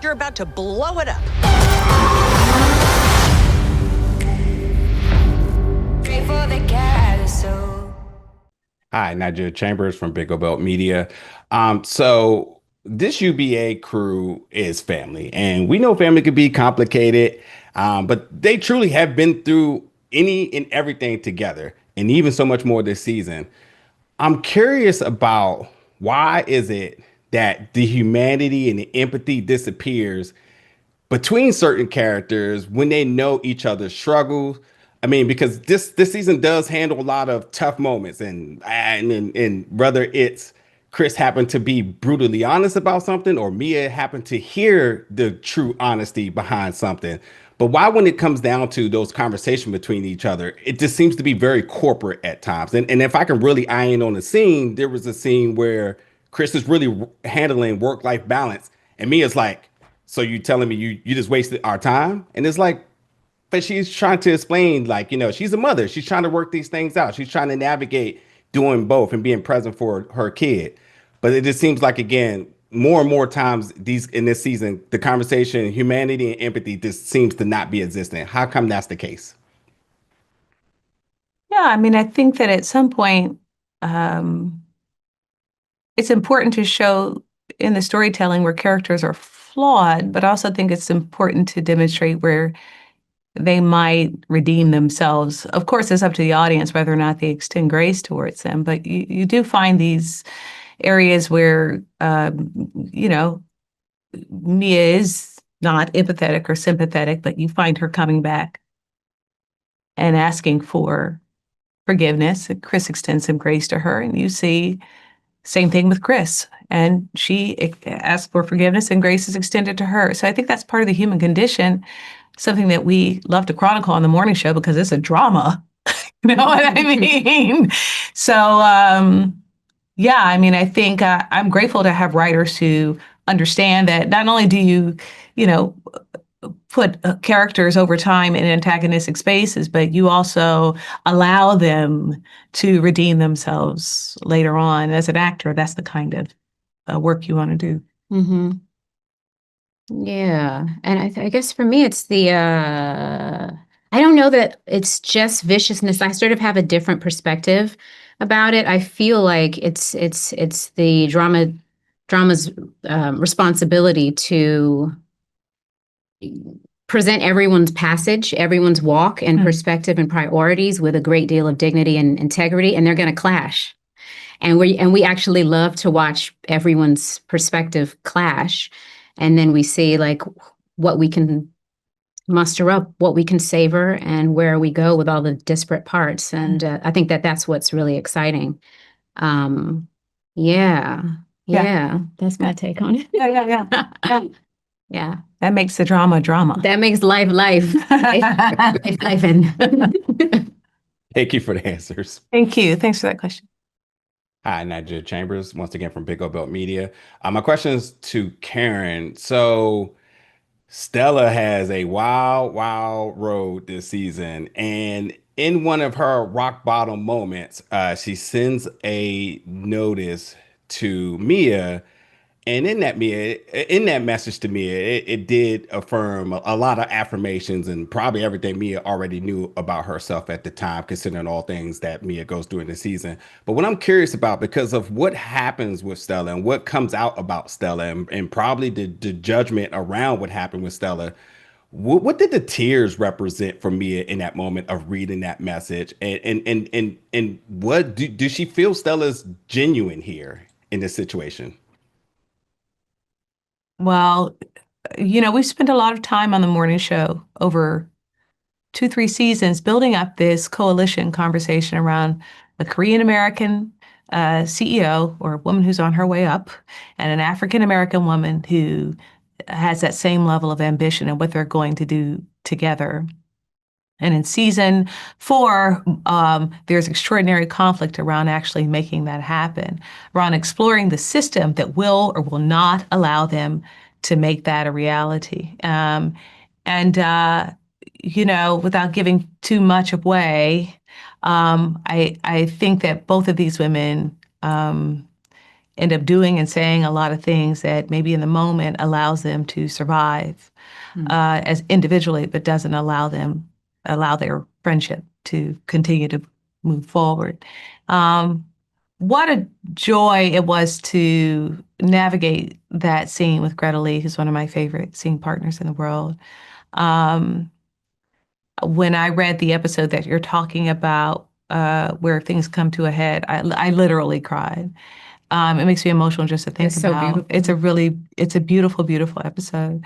You're about to blow it up. For the castle. Hi, Nigel Chambers from Big O Belt Media. So this UBA crew is family, and we know family can be complicated, but they truly have been through any and everything together, and even so much more this season. I'm curious about why is it that the humanity and the empathy disappears between certain characters when they know each other's struggles. I mean, because this season does handle a lot of tough moments, and whether it's Chris happened to be brutally honest about something, or Mia happened to hear the true honesty behind something. But why, when it comes down to those conversations between each other, it just seems to be very corporate at times. And if I can really iron on the scene, there was a scene where Chris is really handling work-life balance, and Mia's like, so you telling me you just wasted our time? And it's like, but she's trying to explain, like, she's a mother. She's trying to work these things out. She's trying to navigate doing both and being present for her kid. But it just seems like, again, more and more times these in this season, the conversation, humanity and empathy just seems to not be existent. How come that's the case? Yeah, I mean, I think that at some point, um, it's important to show in the storytelling where characters are flawed, but I also think it's important to demonstrate where they might redeem themselves. Of course, it's up to the audience whether or not they extend grace towards them, but you do find these areas where, you know, Mia is not empathetic or sympathetic, but you find her coming back and asking for forgiveness. And Chris extends some grace to her, and you see same thing with Chris. And she asks for forgiveness and grace is extended to her. So I think that's part of the human condition, something that we love to chronicle on the morning show because it's a drama. You know what I mean? So, yeah, I mean, I think I'm grateful to have writers who understand that not only do you know, put characters over time in antagonistic spaces, but you also allow them to redeem themselves later on. As an actor, that's the kind of work you want to do. Mm-hmm. Yeah. And I guess for me, it's I don't know that it's just viciousness. I sort of have a different perspective about it. I feel like it's the drama's responsibility to present everyone's passage, everyone's walk and perspective and priorities with a great deal of dignity and integrity, and they're going to clash. And we actually love to watch everyone's perspective clash. And then we see like what we can muster up, what we can savor, and where we go with all the disparate parts. And I think that that's what's really exciting. Yeah, that's my take on it. Yeah. Yeah. That makes the drama drama. That makes life. Life. Thank you for the answers. Thank you. Thanks for that question. Hi, Nigel Chambers, once again from Big O Belt Media. My question is to Karen. So Stella has a wild, wild road this season. And in one of her rock bottom moments, she sends a notice to Mia. And in that message to Mia, it did affirm a lot of affirmations and probably everything Mia already knew about herself at the time, considering all things that Mia goes through in the season. But what I'm curious about, because of what happens with Stella and what comes out about Stella, and probably the judgment around what happened with Stella, what did the tears represent for Mia in that moment of reading that message? And what do she feel Stella's genuine here in this situation? Well, you know, we've spent a lot of time on the morning show over 2, 3 seasons building up this coalition conversation around a Korean American CEO or a woman who's on her way up and an African American woman who has that same level of ambition and what they're going to do together. And in season 4, there's extraordinary conflict around actually making that happen, around exploring the system that will or will not allow them to make that a reality. You know, without giving too much away, I think that both of these women end up doing and saying a lot of things that maybe in the moment allows them to survive as individually, but doesn't allow their friendship to continue to move forward. What a joy it was to navigate that scene with Greta Lee, who's one of my favorite scene partners in the world. Um, when I read the episode that you're talking about, where things come to a head, I literally cried. It makes me emotional just to think It's so about. beautiful. It's a beautiful, beautiful episode.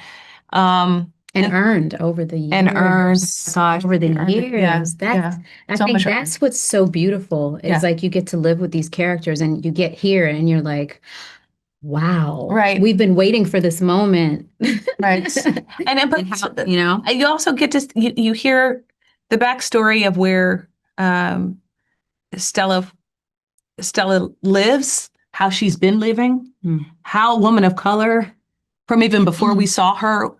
Um, And earned over the and earned, years. gosh, Over the earned it. Yeah, years. yeah. I So think much that's earned. what's so beautiful Yeah. is like you get to live with these characters and you get here and you're like, wow, Right. we've been waiting for this moment. Right. And then, And how, you know? you also get to you hear the backstory of where um, Stella lives, how she's been living, how a woman of color, from even before we saw her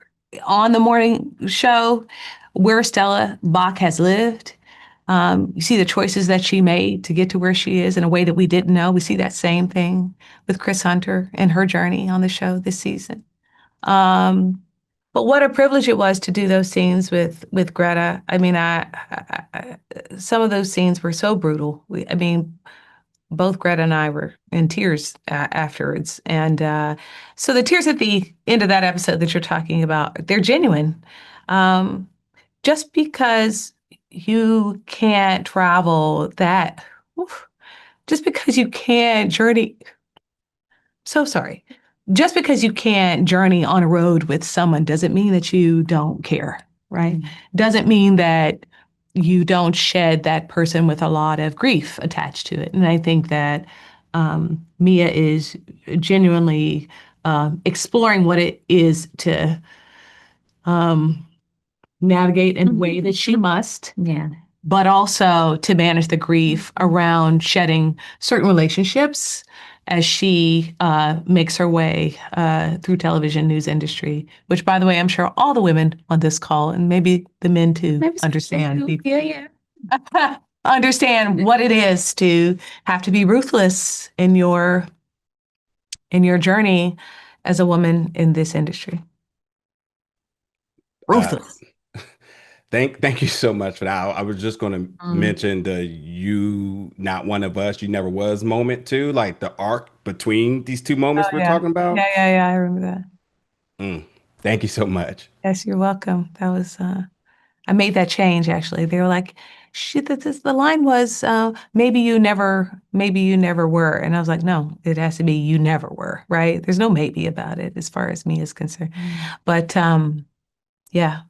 on the morning show, where Stella Bach has lived. You see the choices that she made to get to where she is in a way that we didn't know. We see that same thing with Chris Hunter and her journey on the show this season. But what a privilege it was to do those scenes with Greta. I mean, I some of those scenes were so brutal. I mean, both Greta and I were in tears afterwards. And so the tears at the end of that episode that you're talking about, they're genuine. Um, just because you can't travel that, oof, just because you can't journey, so sorry. Just because you can't journey on a road with someone doesn't mean that you don't care, right? Doesn't mean that you don't shed that person with a lot of grief attached to it. And I think that Mia is genuinely exploring what it is to navigate in a way that she must, Yeah. but also to manage the grief around shedding certain relationships as she makes her way through television news industry, which, by the way, I'm sure all the women on this call, and maybe the men too, Maybe some understand. too. Yeah. Understand what it is to have to be ruthless in your journey as a woman in this industry. Uh, Ruthless. thank you so much for that. I was just going to mention the "you not one of us, you never was" moment too, like the arc between these two Oh moments we're yeah. talking about. Yeah. I remember that. Thank you so much. Yes, you're welcome. That was I made that change actually. They were like, "Shit, the line was maybe you never were," and I was like, "No, it has to be you never were." Right? There's no maybe about it as far as me is concerned. But yeah,